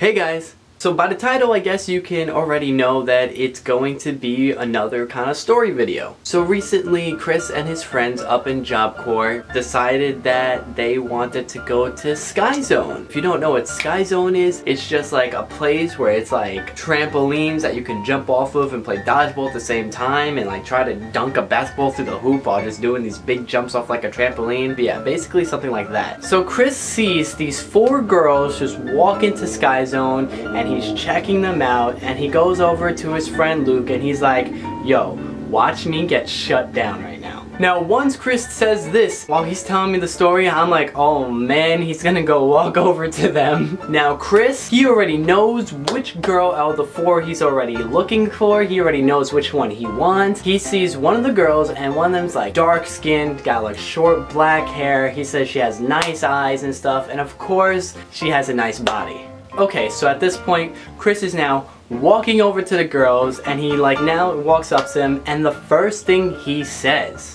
Hey guys! So by the title, I guess you can already know that it's going to be another kind of story video. So recently, Chris and his friends up in Job Corps decided that they wanted to go to Sky Zone. If you don't know what Sky Zone is, it's just like a place where it's like trampolines that you can jump off of and play dodgeball at the same time and like try to dunk a basketball through the hoop while just doing these big jumps off like a trampoline. But yeah, basically something like that. So Chris sees these 4 girls just walk into Sky Zone and he's checking them out, and he goes over to his friend Luke and he's like, yo, watch me get shut down right now. Now once Chris says this while he's telling me the story, I'm like, oh man, he's gonna go walk over to them. Now Chris, he already knows which girl out of the 4 he's already looking for. He already knows which one he wants. He sees one of the girls and one of them's like dark skinned, got like short black hair. He says she has nice eyes and stuff, and of course she has a nice body. Okay, so at this point, Chris is now walking over to the girls and he like now walks up to them, and the first thing he says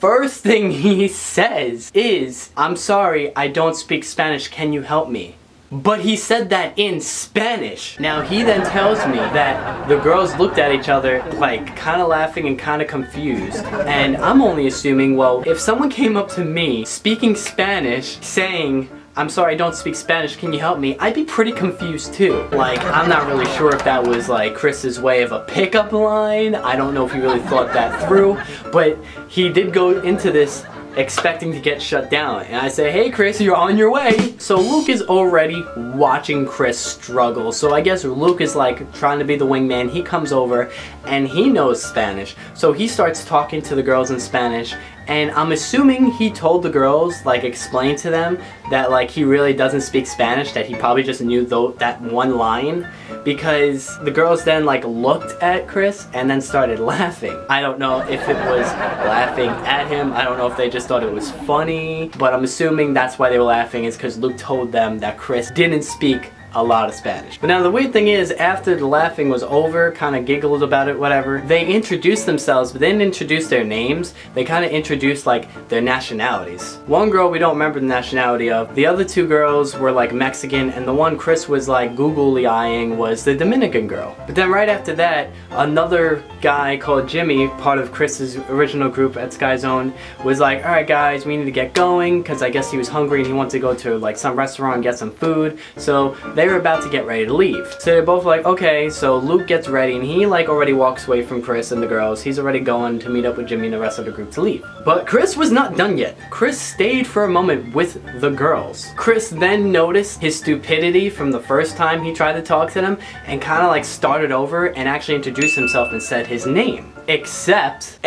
is, I'm sorry, I don't speak Spanish, can you help me? But he said that in Spanish. Now he then tells me that the girls looked at each other like kind of laughing and kind of confused, and I'm only assuming, well, if someone came up to me speaking Spanish saying, I'm sorry, I don't speak Spanish, can you help me? I'd be pretty confused too. Like, I'm not really sure if that was like Chris's way of a pickup line. I don't know if he really thought that through, but he did go into this expecting to get shut down. And I say, hey Chris, you're on your way. So Luke is already watching Chris struggle. So I guess Luke is like trying to be the wingman. He comes over and he knows Spanish. So he starts talking to the girls in Spanish. And I'm assuming he told the girls, like explained to them that like he really doesn't speak Spanish, that he probably just knew that one line, because the girls then like looked at Chris and then started laughing. I don't know if it was laughing at him, I don't know if they just thought it was funny, but I'm assuming that's why they were laughing, is because Luke told them that Chris didn't speak a lot of Spanish. But now the weird thing is, after the laughing was over, kind of giggled about it, whatever, they introduced themselves, but they didn't introduce their names. They kind of introduced like their nationalities. One girl we don't remember the nationality of. The other 2 girls were like Mexican, and the one Chris was like googly eyeing was the Dominican girl. But then right after that, another guy called Jimmy, part of Chris's original group at Sky Zone, was like, alright guys, we need to get going, because I guess he was hungry and he wanted to go to like some restaurant and get some food. So they were about to get ready to leave. So they're both like, okay, so Luke gets ready and he like already walks away from Chris and the girls. He's already going to meet up with Jimmy and the rest of the group to leave. But Chris was not done yet. Chris stayed for a moment with the girls. Chris then noticed his stupidity from the first time he tried to talk to them and kind of like started over and actually introduced himself and said his name. Except,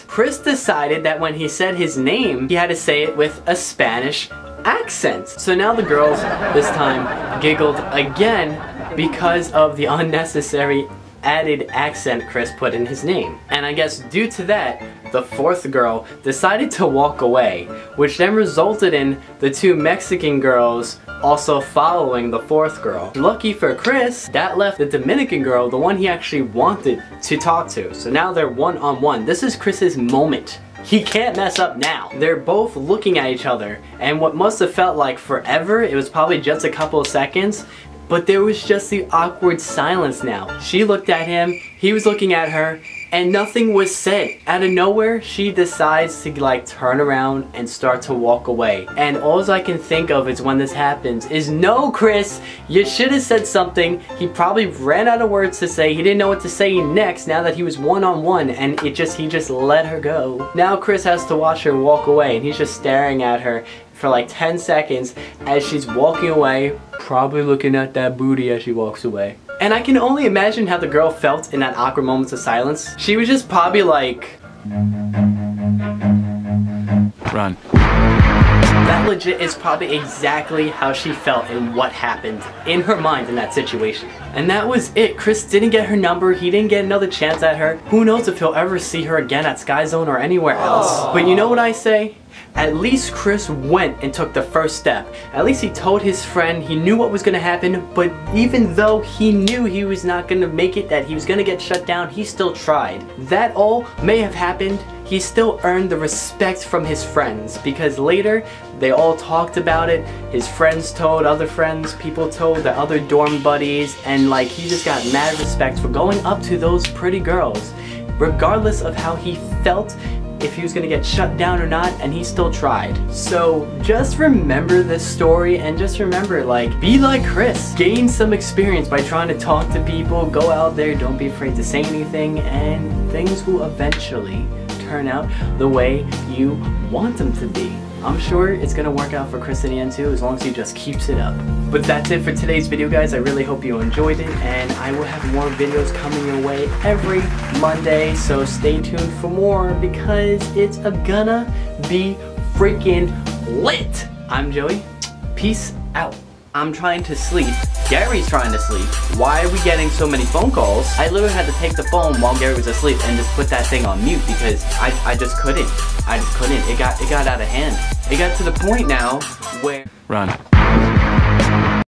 Chris decided that when he said his name, he had to say it with a Spanish accent. So now the girls this time giggled again because of the unnecessary added accent Chris put in his name. And I guess due to that, the 4th girl decided to walk away, which then resulted in the 2 Mexican girls also following the 4th girl. Lucky for Chris, that left the Dominican girl, the one he actually wanted to talk to. So now they're one-on-one. This is Chris's moment. He can't mess up now. They're both looking at each other, and what must have felt like forever, it was probably just a couple of seconds, but there was just the awkward silence now. She looked at him, he was looking at her, and nothing was said. Out of nowhere, she decides to like turn around and start to walk away. And all I can think of is when this happens is, no Chris, you should have said something. He probably ran out of words to say. He didn't know what to say next now that he was one-on-one, and he just let her go. Now Chris has to watch her walk away, and he's just staring at her for like 10 seconds as she's walking away, probably looking at that booty as she walks away. And I can only imagine how the girl felt in that awkward moments of silence. She was just probably like, run. That legit is probably exactly how she felt and what happened in her mind in that situation. And that was it. Chris didn't get her number. He didn't get another chance at her. Who knows if he'll ever see her again at Sky Zone or anywhere else. But you know what I say? At least Chris went and took the first step. At least he told his friend, he knew what was gonna happen, but even though he knew he was not gonna make it, that he was gonna get shut down, he still tried. That all may have happened, he still earned the respect from his friends, because later they all talked about it. His friends told other friends, people told the other dorm buddies, and like he just got mad respect for going up to those pretty girls, regardless of how he felt, if he was gonna get shut down or not, and he still tried. So just remember this story, and just remember, like, be like Chris. Gain some experience by trying to talk to people, go out there, don't be afraid to say anything, and things will eventually turn out the way you want them to be. I'm sure it's gonna work out for Chris in the end too, as long as he just keeps it up. But that's it for today's video, guys. I really hope you enjoyed it, and I will have more videos coming your way every Monday, so stay tuned for more, because it's gonna be freaking lit. I'm Joey. Peace out. I'm trying to sleep. Gary's trying to sleep. Why are we getting so many phone calls? I literally had to take the phone while Gary was asleep and just put that thing on mute, because I just couldn't. It got out of hand. It got to the point now where... Run.